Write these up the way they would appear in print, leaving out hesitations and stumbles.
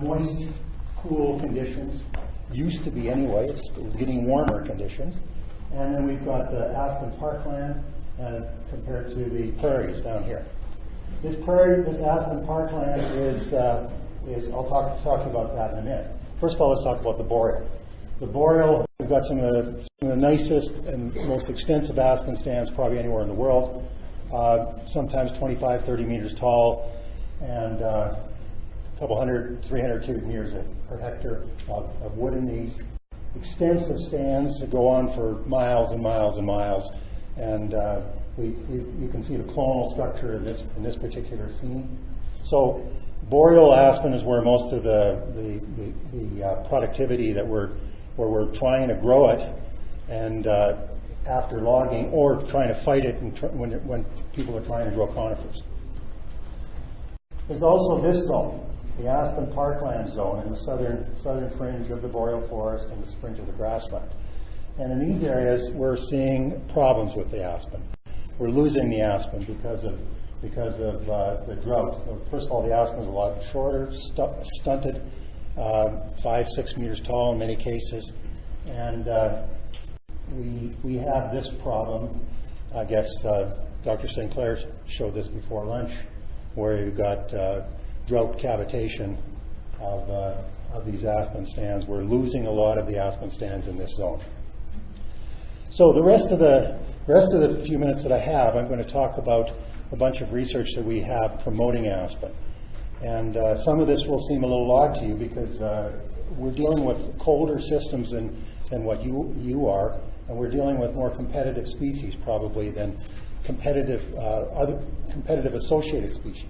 moist, cool conditions. Used to be anyway. It's getting warmer conditions. And then we've got the Aspen parkland compared to the prairies down here. This Aspen parkland is I'll talk to you about that in a minute. First of all, let's talk about the Boreal. The Boreal, we've got some of the nicest and most extensive aspen stands probably anywhere in the world. Sometimes 25, 30 meters tall, and a couple 300 cubic meters per hectare of wood in these. Extensive stands that go on for miles and miles and miles, and you can see the clonal structure in this particular scene. So Boreal aspen is where most of the productivity that where we're trying to grow it, and after logging, or trying to fight it when people are trying to grow conifers. There's also this zone, the Aspen parkland zone, in the southern fringe of the boreal forest and the fringe of the grassland. And in these areas, we're seeing problems with the aspen. We're losing the aspen because of the drought. So first of all, the aspen is a lot shorter, stunted, 5-6 meters tall in many cases, and we have this problem. I guess Dr. St. Clair showed this before lunch, where you've got drought cavitation of these aspen stands. We're losing a lot of the aspen stands in this zone. So the rest of the few minutes that I have, I'm going to talk about a bunch of research that we have promoting aspen. And some of this will seem a little odd to you because we're dealing with colder systems than what you are, and we're dealing with more competitive species probably than other competitive associated species.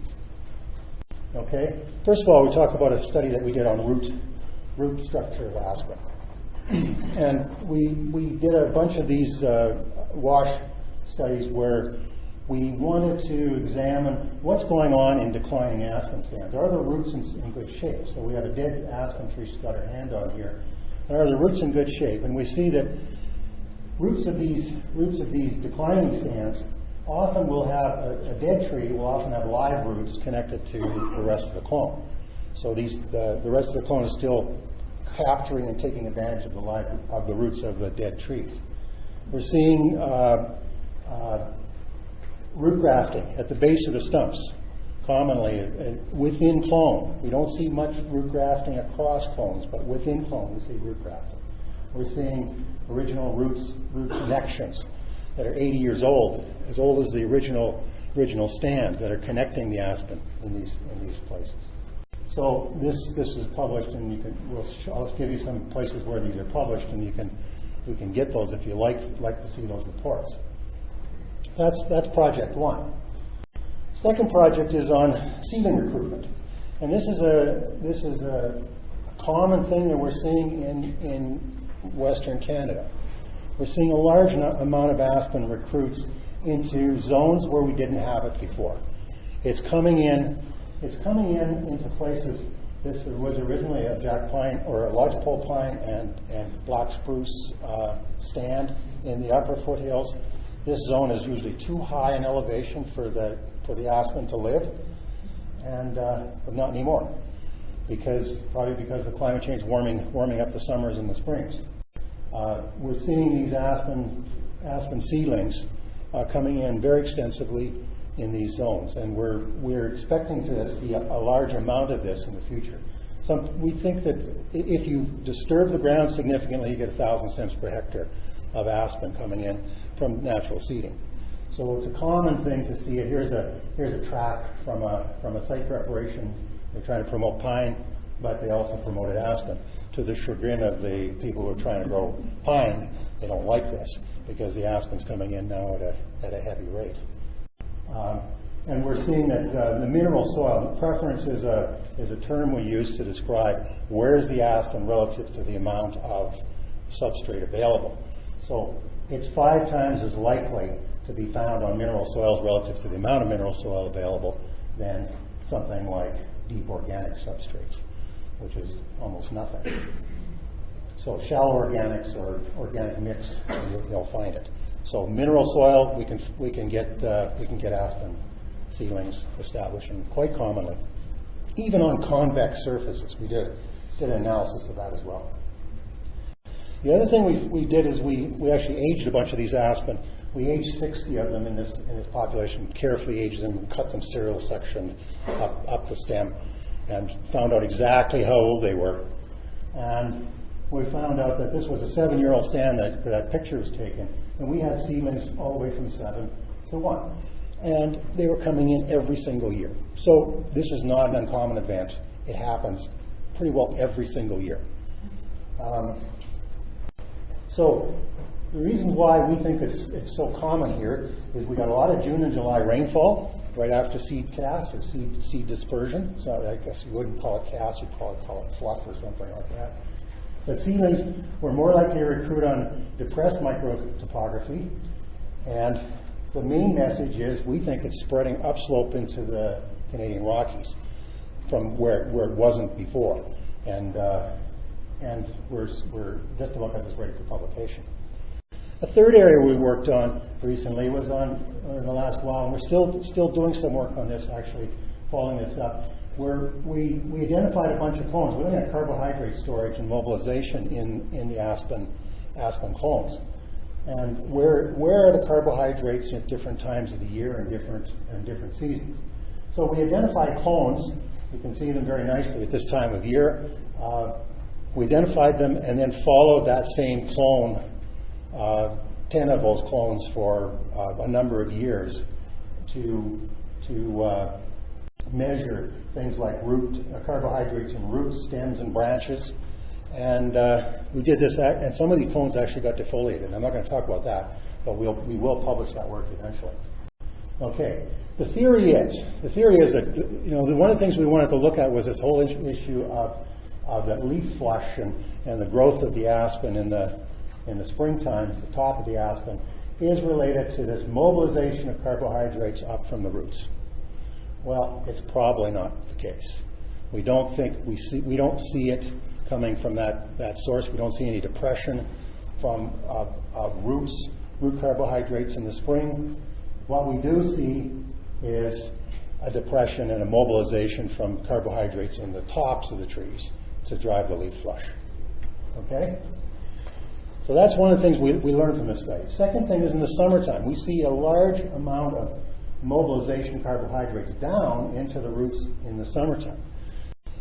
Okay. First of all, we talk about a study that we did on root structure of aspen, and we did a bunch of these wash studies where we wanted to examine what's going on in declining aspen stands. Are the roots in good shape? So we have a dead aspen tree she's got her hand on here. And are the roots in good shape? And we see that roots of these declining stands often will have a dead tree will often have live roots connected to the rest of the clone. So the rest of the clone is still capturing and taking advantage of the roots of the dead trees. We're seeing root grafting at the base of the stumps, commonly within clone. We don't see much root grafting across clones, but within clone we see root grafting. We're seeing original root connections that are 80 years old, as old as the original stands that are connecting the aspen in these places. So this is published, and I'll give you some places where these are published, and you can get those if you like to see those reports. That's project one. Second project is on seedling recruitment, and this is a common thing that we're seeing in Western Canada. We're seeing a large amount of aspen recruits into zones where we didn't have it before. It's coming in into places. This was originally a jack pine or a lodgepole pine and black spruce stand in the upper foothills. This zone is usually too high in elevation for the aspen to live, and but not anymore, probably because of climate change warming up the summers and the springs. We're seeing these aspen seedlings coming in very extensively in these zones, and we're expecting to see a large amount of this in the future. We think that if you disturb the ground significantly, you get 1,000 stems per hectare of aspen coming in from natural seeding. So it's a common thing to see it. Here's a track from a site preparation. They're trying to promote pine, but they also promoted aspen. To the chagrin of the people who are trying to grow pine, they don't like this because the aspen's coming in now at a heavy rate. And we're seeing that the mineral soil, preference is a term we use to describe where's the aspen relative to the amount of substrate available. So it's 5 times as likely to be found on mineral soils relative to the amount of mineral soil available than something like deep organic substrates, which is almost nothing. So shallow organics or organic mix, you'll find it. So mineral soil, we can get aspen seedlings establishing quite commonly even on convex surfaces. We did an analysis of that as well. The other thing we did is we actually aged a bunch of these aspen. We aged 60 of them in this population, carefully aged them, cut them serial section up the stem, and found out exactly how old they were. And we found out that this was a 7-year-old stand that picture was taken, and we had seedlings all the way from 7 to 1. And they were coming in every single year. So this is not an uncommon event. It happens pretty well every single year. So the reason why we think it's so common here is we got a lot of June and July rainfall right after seed cast or seed dispersion. So I guess you wouldn't call it cast, you'd probably call it fluff or something like that. But seedlings were more likely to recruit on depressed microtopography, and the main message is we think it's spreading upslope into the Canadian Rockies from where it wasn't before. And we're just about got this ready for publication. A third area we worked on recently was on in the last while, and we're still doing some work on this, actually, following this up, where we identified a bunch of clones. We're looking at carbohydrate storage and mobilization in the aspen clones. And where are the carbohydrates at different times of the year and different seasons? So we identified clones. You can see them very nicely at this time of year. We identified them and then followed that same clone, 10 of those clones for a number of years to measure things like carbohydrates in roots, stems, and branches. And we did this, and some of these clones actually got defoliated. I'm not going to talk about that, but we will publish that work eventually. Okay. The theory is that one of the things we wanted to look at was this whole issue of the leaf flush and the growth of the aspen in the springtime. The top of the aspen is related to this mobilization of carbohydrates up from the roots. Well, it's probably not the case. We don't see it coming from that source. We don't see any depression from root carbohydrates in the spring. What we do see is a depression and a mobilization from carbohydrates in the tops of the trees to drive the leaf flush. Okay? So that's one of the things we learned from this study. Second thing is in the summertime, we see a large amount of mobilization of carbohydrates down into the roots in the summertime.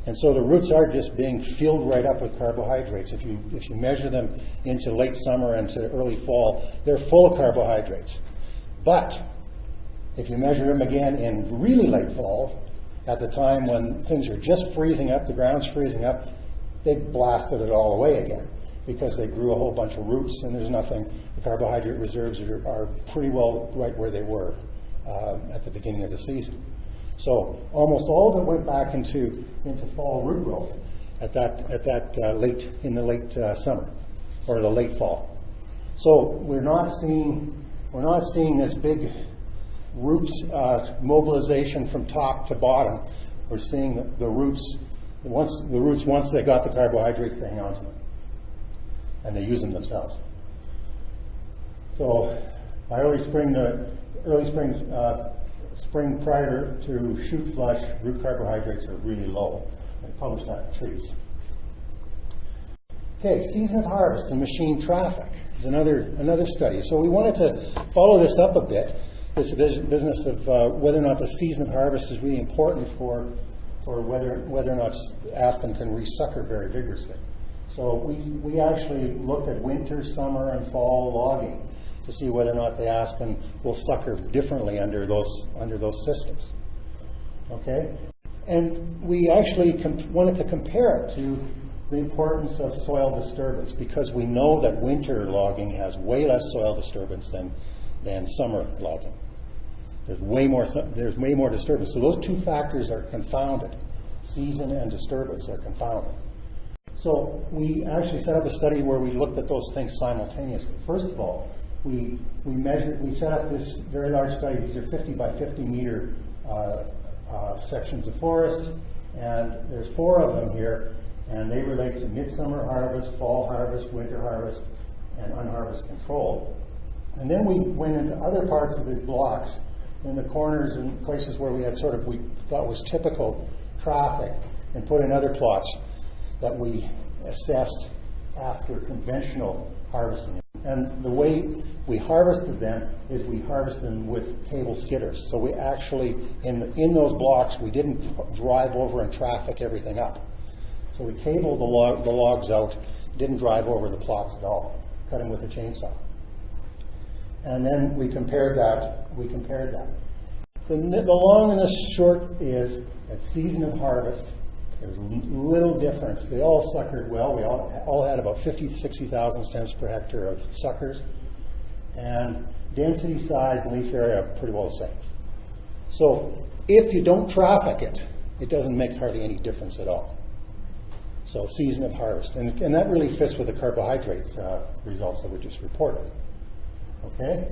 And so the roots are just being filled right up with carbohydrates. If you measure them into late summer and to early fall, they're full of carbohydrates. But if you measure them again in really late fall, at the time when things are just freezing up, the ground's freezing up, they've blasted it all away again because they grew a whole bunch of roots and there's nothing. The carbohydrate reserves are pretty well right where they were at the beginning of the season. So almost all of it went back into fall root growth at the late summer or the late fall. So we're not seeing this big roots mobilization from top to bottom. We're seeing the roots once they got the carbohydrates, they hang on to them and they use them themselves. So by spring prior to shoot flush, root carbohydrates are really low. I published that in Trees. Okay, season of harvest and machine traffic is another study. So we wanted to follow this up a bit, this business of whether or not the season of harvest is really important for whether or not aspen can resucker very vigorously. So we actually looked at winter, summer, and fall logging to see whether or not the aspen will sucker differently under those systems. Okay? And we actually wanted to compare it to the importance of soil disturbance, because we know that winter logging has way less soil disturbance than summer logging. There's way more disturbance. So those two factors are confounded. Season and disturbance are confounded. So we actually set up a study where we looked at those things simultaneously. First of all, we set up this very large study. These are 50 by 50 meter sections of forest, and there's 4 of them here, and they relate to midsummer harvest, fall harvest, winter harvest, and unharvest control. And then we went into other parts of these blocks in the corners and places where we thought was typical traffic and put in other plots that we assessed after conventional harvesting. And the way we harvested them is we harvested them with cable skidders. So we actually, in those blocks, we didn't drive over and traffic everything up. So we cabled the logs out, didn't drive over the plots at all, cut them with a chainsaw. And then we compared that. The long and the short is at season of harvest, there's little difference. They all suckered well. We all had about 50,000 to 60,000 stems per hectare of suckers. And density, size, and leaf area are pretty well the same. So if you don't traffic it, it doesn't make hardly any difference at all. So season of harvest. And that really fits with the carbohydrate results that we just reported. Okay?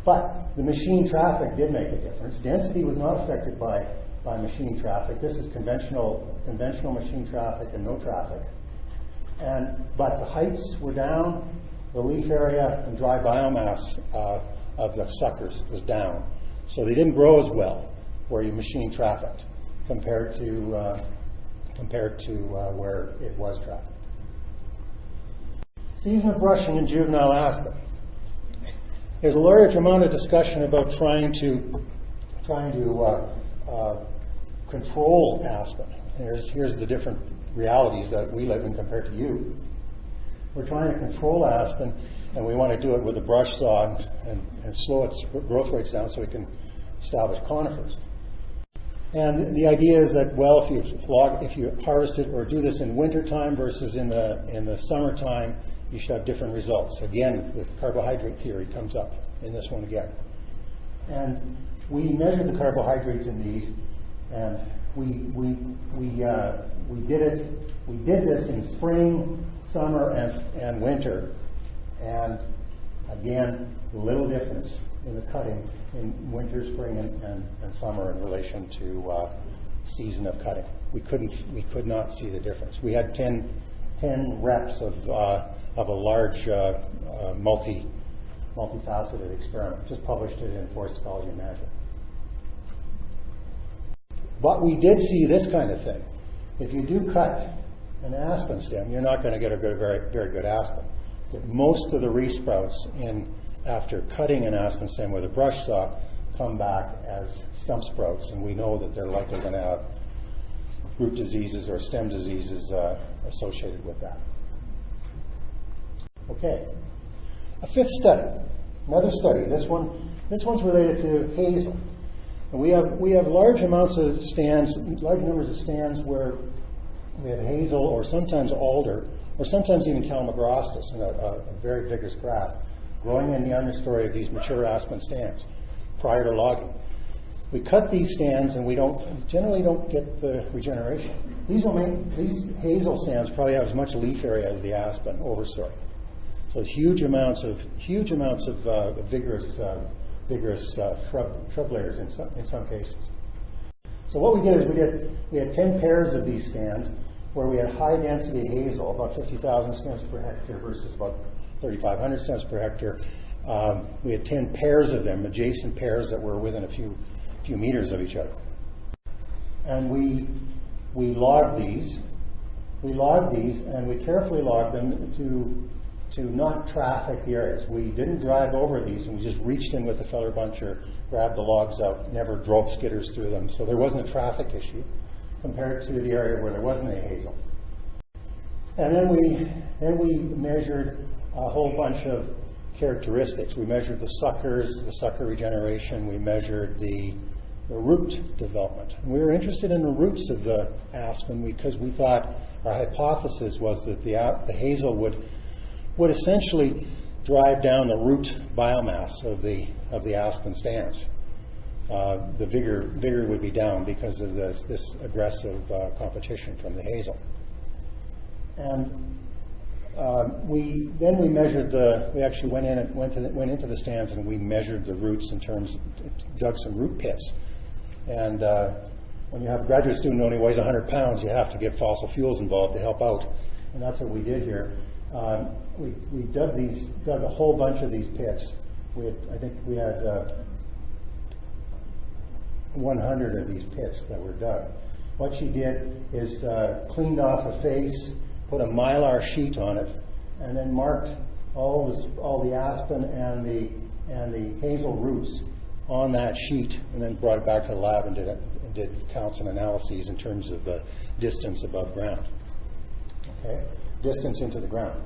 But the machine traffic did make a difference. Density was not affected by machine traffic. This is conventional machine traffic and no traffic. But the heights were down, the leaf area and dry biomass of the suckers was down. So they didn't grow as well where you machine trafficked compared to where it was trafficked. Season of brushing in juvenile aspen. There's a large amount of discussion about trying to control aspen. Here's the different realities that we live in compared to you. We're trying to control aspen, and we want to do it with a brush saw and slow its growth rates down so we can establish conifers. And the idea is that, well, if you harvest it or do this in wintertime versus in the summertime, you should have different results. Again, the carbohydrate theory comes up in this one again. And we measured the carbohydrates in these, and we did this in spring, summer, and winter. And again, little difference in the cutting in winter, spring, and summer in relation to season of cutting. We could not see the difference. We had 10 reps of a large multifaceted experiment. Just published it in Forest Ecology and Management. But we did see this kind of thing. If you do cut an aspen stem, you're not going to get a very, very good aspen. But most of the resprouts after cutting an aspen stem with a brush saw come back as stump sprouts, and we know that they're likely going to have root diseases or stem diseases associated with that. Okay, a fifth study, another study. This one's related to hazel. And we have large numbers of stands where we have hazel or sometimes alder or sometimes even Calamagrostis, a very vigorous grass, growing in the understory of these mature aspen stands prior to logging. We cut these stands and we generally don't get the regeneration. These hazel stands probably have as much leaf area as the aspen overstory. So huge amounts of vigorous shrub layers in some cases. So what we did is we had 10 pairs of these stands where we had high density hazel, about 50,000 stems per hectare versus about 3,500 stems per hectare. We had 10 pairs of them, adjacent pairs that were within a few meters of each other. And we logged these. And we carefully logged them to not traffic the areas. We didn't drive over these, and we just reached in with a feller buncher, grabbed the logs out, never drove skidders through them. So there wasn't a traffic issue compared to the area where there wasn't any hazel. And then we measured a whole bunch of characteristics. We measured the suckers, the sucker regeneration. We measured the root development. And we were interested in the roots of the aspen because we thought our hypothesis was that the hazel would essentially drive down the root biomass of the aspen stands. The vigor would be down because of this aggressive competition from the hazel. And we measured we actually went into the stands and we measured the roots dug some root pits. And when you have a graduate student who only weighs 100 pounds, you have to get fossil fuels involved to help out. And that's what we did here. We dug a whole bunch of these pits. I think we had 100 of these pits that were dug. What she did is cleaned off a face, put a mylar sheet on it, and then marked all the aspen and the hazel roots on that sheet, and then brought it back to the lab and did counts and analyses in terms of the distance above ground. Okay, distance into the ground.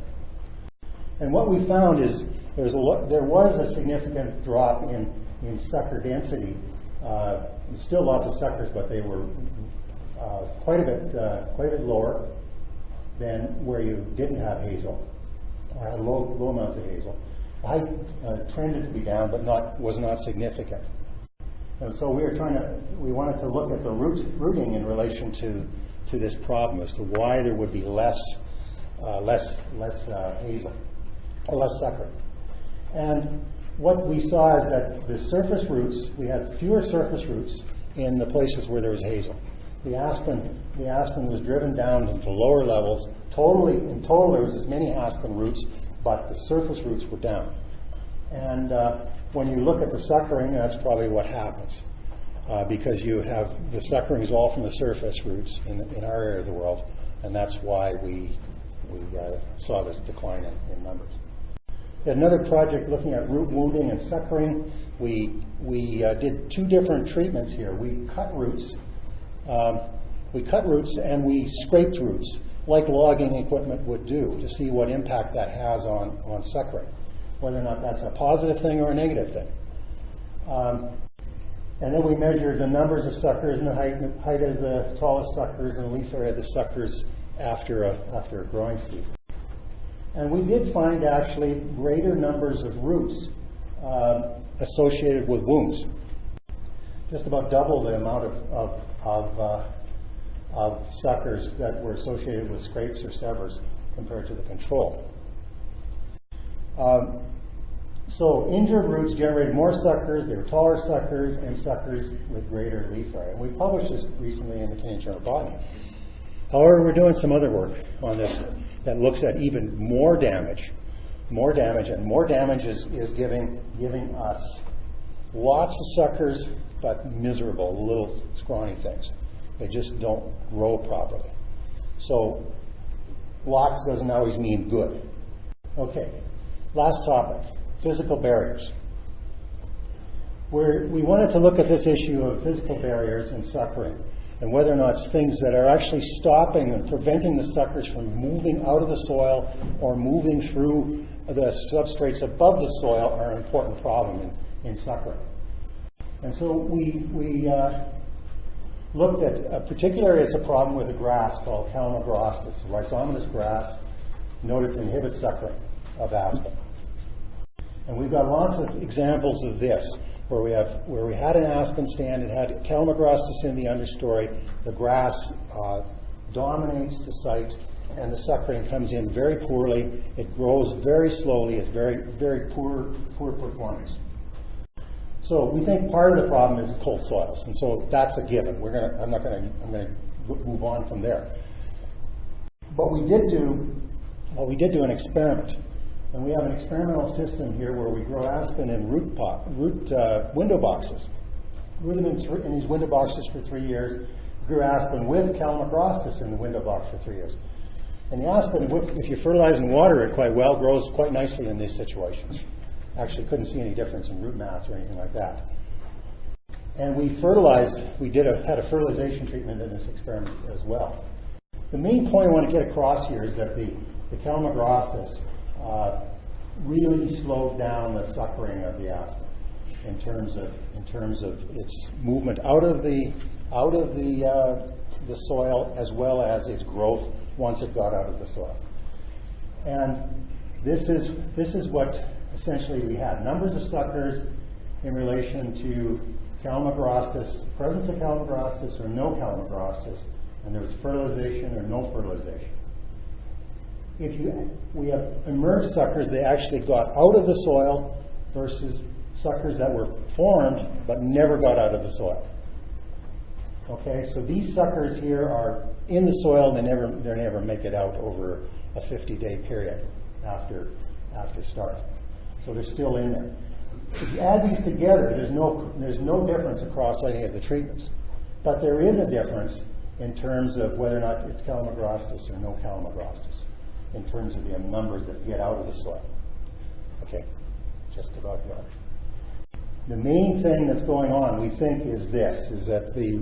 And what we found is there was a significant drop in sucker density. Still lots of suckers, but they were quite a bit lower than where you didn't have hazel, or had low amounts of hazel. The height trended to be down, but was not significant. And so we wanted to look at the rooting in relation to this problem as to why there would be less hazel, or less sucker. And what we saw is that the surface roots, we had fewer surface roots in the places where there was hazel. The aspen was driven down into lower levels. In total, there was as many aspen roots, but the surface roots were down. And when you look at the suckering, that's probably what happens, because you have the suckering is all from the surface roots in our area of the world, and that's why we saw this decline in numbers. We had another project looking at root wounding and suckering. We did two different treatments here. We cut roots and we scraped roots, like logging equipment would do, to see what impact that has on suckering, whether or not that's a positive thing or a negative thing. And then we measured the numbers of suckers and the height of the tallest suckers and leaf area of the suckers after a growing season. And we did find actually greater numbers of roots associated with wounds. Just about double the amount of suckers that were associated with scrapes or severs compared to the control. So injured roots generated more suckers, they were taller suckers, and suckers with greater leaf area. And we published this recently in the Canadian Journal of Botany. However, we're doing some other work on this that looks at even more damage, and more damage is giving us lots of suckers, but miserable, little scrawny things. They just don't grow properly. So lots doesn't always mean good. Okay, last topic, physical barriers. We wanted to look at this issue of physical barriers and suckering, and whether or not it's things that are actually stopping and preventing the suckers from moving out of the soil or moving through the substrates above the soil are an important problem in suckering. And so we looked at a particular area as a problem with a grass called Calamagrostis, a rhizomatous grass noted to inhibit suckering of aspen. And we've got lots of examples of this, where we had an aspen stand, it had Calamagrostis in the understory, the grass dominates the site, and the suckering comes in very poorly, it grows very slowly, it's very, very poor performance. So we think part of the problem is cold soils, and so that's a given. I'm going to move on from there. But we did do an experiment, and we have an experimental system here where we grow aspen in window boxes. Grew them in these window boxes for 3 years. Grew aspen with Calamagrostis in the window box for 3 years. And the aspen, if you fertilize and water it quite well, grows quite nicely in these situations. Actually couldn't see any difference in root mass or anything like that. And we fertilized, had a fertilization treatment in this experiment as well. The main point I want to get across here is that the Calamagrostis really slowed down the suckering of the aspen in terms of its movement out of the soil, as well as its growth once it got out of the soil. And this is what essentially we had: numbers of suckers in relation to Calamagrostis, presence of Calamagrostis or no Calamagrostis, and there was fertilization or no fertilization. We have emerged suckers that actually got out of the soil versus suckers that were formed but never got out of the soil. Okay, so these suckers here are in the soil, they never make it out over a 50-day period after start. So they're still in there. If you add these together, there's no difference across any of the treatments. But there is a difference in terms of whether or not it's Calamagrostis or no Calamagrostis, in terms of the numbers that get out of the soil. Okay, just about here. The main thing that's going on, we think, is this: is that the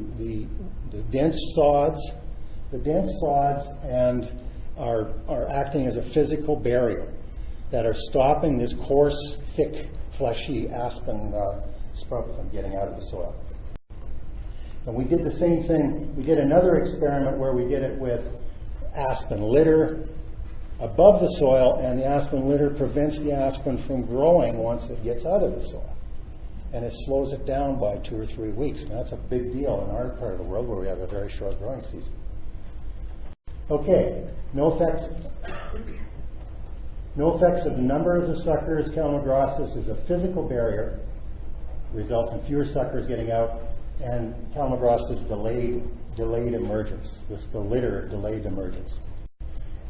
dense sods and are acting as a physical barrier that are stopping this coarse, thick, fleshy aspen sprout from getting out of the soil. And we did the same thing. We did another experiment where we did it with aspen litter above the soil, and the aspen litter prevents the aspen from growing once it gets out of the soil. And it slows it down by 2 or 3 weeks. And that's a big deal in our part of the world where we have a very short growing season. Okay, no effects of numbers of suckers. Calamagrostis is a physical barrier, results in fewer suckers getting out, and Calamagrostis delayed emergence. The litter delayed emergence.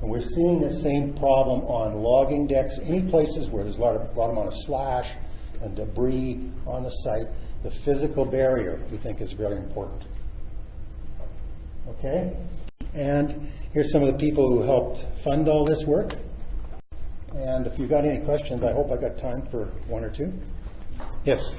And we're seeing the same problem on logging decks. Any places where there's a lot amount of slash and debris on the site, the physical barrier, we think, is very important. Okay? And here's some of the people who helped fund all this work. And if you've got any questions, I hope I got time for 1 or 2. Yes?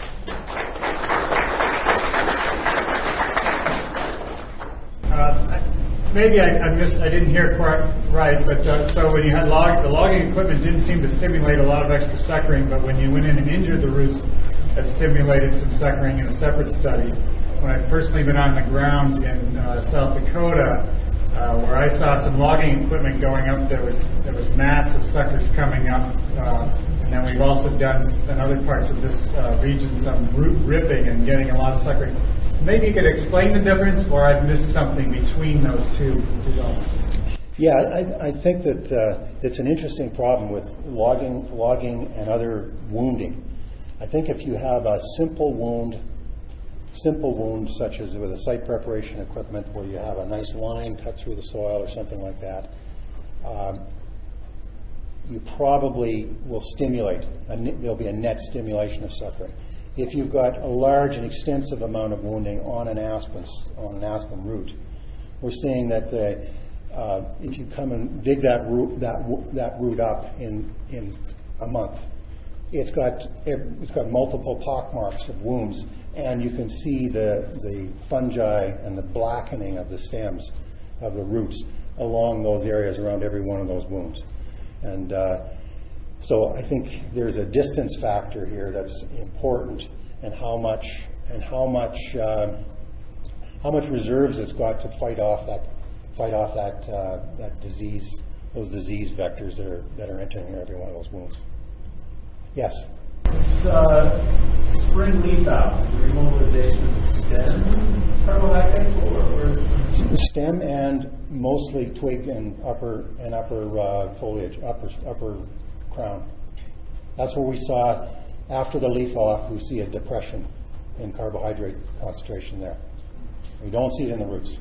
Maybe I didn't hear quite right, but so when you had the logging equipment didn't seem to stimulate a lot of extra suckering, but when you went in and injured the roots, that stimulated some suckering in a separate study. When I've personally been on the ground in South Dakota, where I saw some logging equipment going up, there was mats of suckers coming up, and then we've also done in other parts of this region some root ripping and getting a lot of suckering. Maybe you could explain the difference, or I've missed something between those two results. Yeah, I think that it's an interesting problem with logging and other wounding. I think if you have a simple wound such as with a site preparation equipment where you have a nice line cut through the soil or something like that, you probably will stimulate. There'll be a net stimulation of suckering. If you've got a large and extensive amount of wounding on an aspen root, we're seeing that if you come and dig that root up in a month, it's got multiple pock marks of wounds, and you can see the fungi and the blackening of the stems of the roots along those areas around every one of those wounds. And so I think there's a distance factor here that's important, and how much reserves it's got to fight off that disease, those disease vectors that are entering every one of those wounds. Yes. Spring leaf out, remobilization of stem carbohydrates, or stem and mostly twig and upper foliage, upper crown. That's where we saw, after the leaf off, we see a depression in carbohydrate concentration there. We don't see it in the roots.